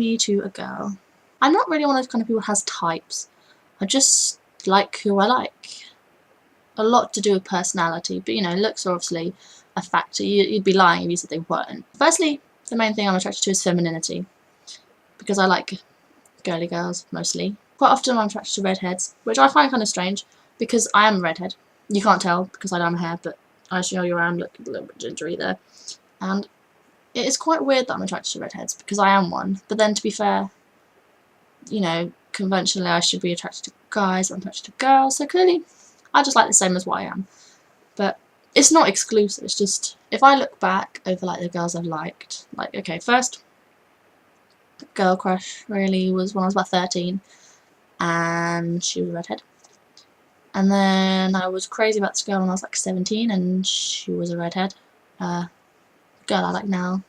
me to a girl. I'm not really one of those kind of people who has types. I just like who I like. A lot to do with personality, but you know, looks are obviously a factor. You'd be lying if you said they weren't. Firstly, the main thing I'm attracted to is femininity, because I like girly girls mostly. Quite often I'm attracted to redheads, which I find kind of strange because I am a redhead. You can't tell because I don't have hair, but I show you around, look a little bit gingery there. And it is quite weird that I'm attracted to redheads because I am one. But then to be fair, you know, conventionally I should be attracted to guys, but I'm attracted to girls, so clearly I just like the same as what I am. But it's not exclusive, it's just, if I look back over like the girls I've liked, like, okay, first girl crush really was when I was about 13, and she was a redhead. And then I was crazy about this girl when I was like 17, and she was a redhead. The girl I like now,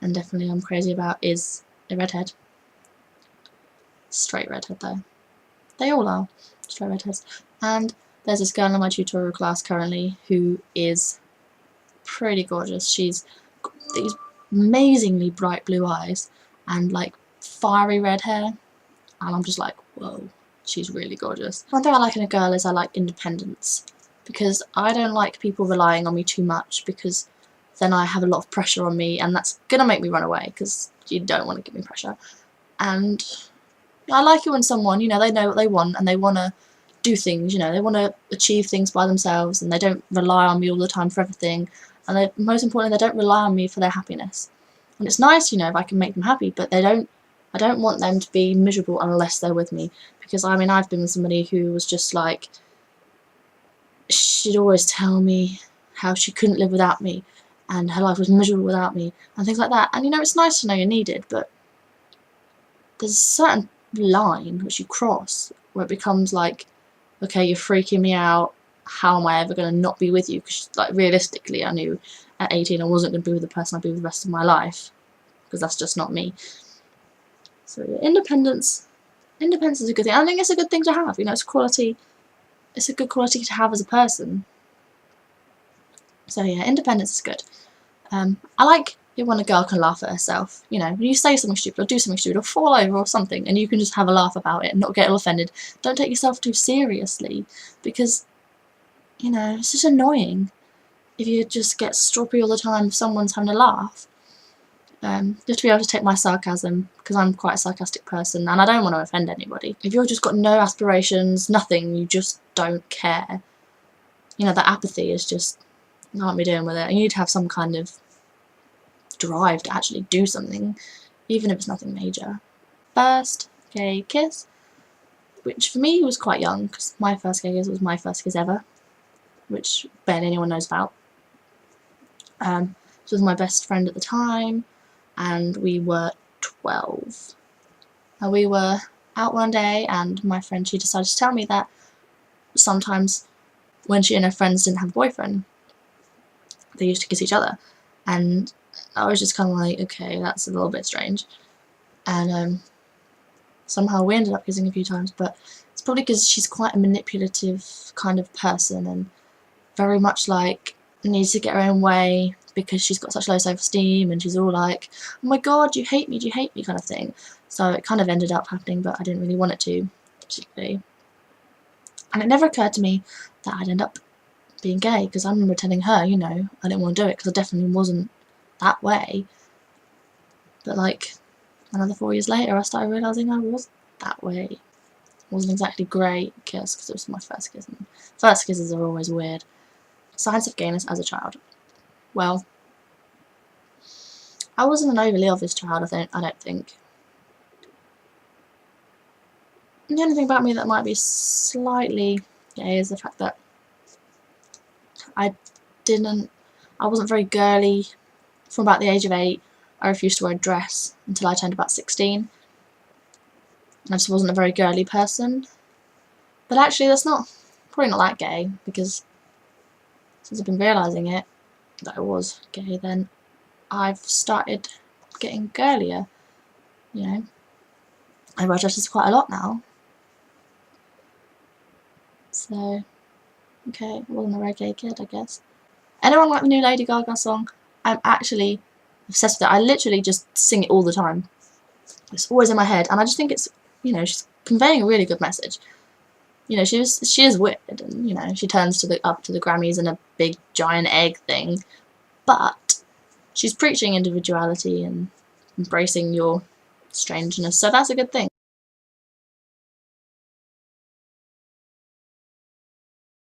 and definitely I'm crazy about, is a redhead. Straight redhead though. They all are straight redheads. And there's this girl in my tutorial class currently who is pretty gorgeous. She's got these amazingly bright blue eyes and like fiery red hair, and I'm just like, whoa, she's really gorgeous. One thing I like in a girl is I like independence, because I don't like people relying on me too much, because then I have a lot of pressure on me, and that's gonna make me run away, because you don't want to give me pressure. And I like it when someone, you know, they know what they want and they want to do things, you know, they want to achieve things by themselves, and they don't rely on me all the time for everything, and they, most importantly, they don't rely on me for their happiness. And it's nice, you know, if I can make them happy, but I don't want them to be miserable unless they're with me, because I mean, I've been with somebody who was just like, she'd always tell me how she couldn't live without me and her life was miserable without me and things like that. And you know, it's nice to know you're needed, but there's a certain line which you cross where it becomes like, okay, you're freaking me out, how am I ever going to not be with you? Because like, realistically, I knew at 18 I wasn't going to be with the person I'd be with the rest of my life, because that's just not me. So yeah, independence is a good thing. I think it's a good thing to have, you know, it's a good quality to have as a person. So yeah, independence is good. I like it when a girl can laugh at herself. You know, when you say something stupid or do something stupid or fall over or something, and you can just have a laugh about it and not get all offended. Don't take yourself too seriously, because, you know, it's just annoying if you just get stroppy all the time if someone's having a laugh. You have to be able to take my sarcasm, because I'm quite a sarcastic person and I don't want to offend anybody. If you've just got no aspirations, nothing, you just don't care, you know, that apathy is just, you can't be doing with it. You need to have some kind of drive to actually do something, even if it's nothing major. First gay kiss, which for me was quite young, because my first gay kiss was my first kiss ever, which barely anyone knows about. She was my best friend at the time, and we were 12. And we were out one day, and my friend, she decided to tell me that sometimes when she and her friends didn't have a boyfriend, they used to kiss each other. And I was just kind of like, okay, that's a little bit strange. And somehow we ended up kissing a few times, but it's probably because she's quite a manipulative kind of person, and very much like needs to get her own way because she's got such low self-esteem, and she's all like, oh my god, do you hate me kind of thing. So it kind of ended up happening, but I didn't really want it to, particularly. And it never occurred to me that I'd end up being gay, because I remember telling her, you know, I didn't want to do it because I definitely wasn't that way. But like another 4 years later, I started realising I was that way. It wasn't exactly great kiss, because it was my first kiss, and first kisses are always weird. Signs of gayness as a child. Well, I wasn't an overly obvious child, I don't think. The only thing about me that might be slightly gay is the fact that I wasn't very girly from about the age of 8. I refused to wear a dress until I turned about 16. I just wasn't a very girly person. But actually that's probably not that gay, because since I've been realising it, that I was gay, then I've started getting girlier, you know. I wear dresses quite a lot now. So, okay, I wasn't a very gay kid, I guess. Anyone like the new Lady Gaga song? I'm actually obsessed with it. I literally just sing it all the time. It's always in my head, and I just think it's, you know, she's conveying a really good message. You know, she is weird, and you know, she turns up to the Grammys in a big giant egg thing, but she's preaching individuality and embracing your strangeness, so that's a good thing.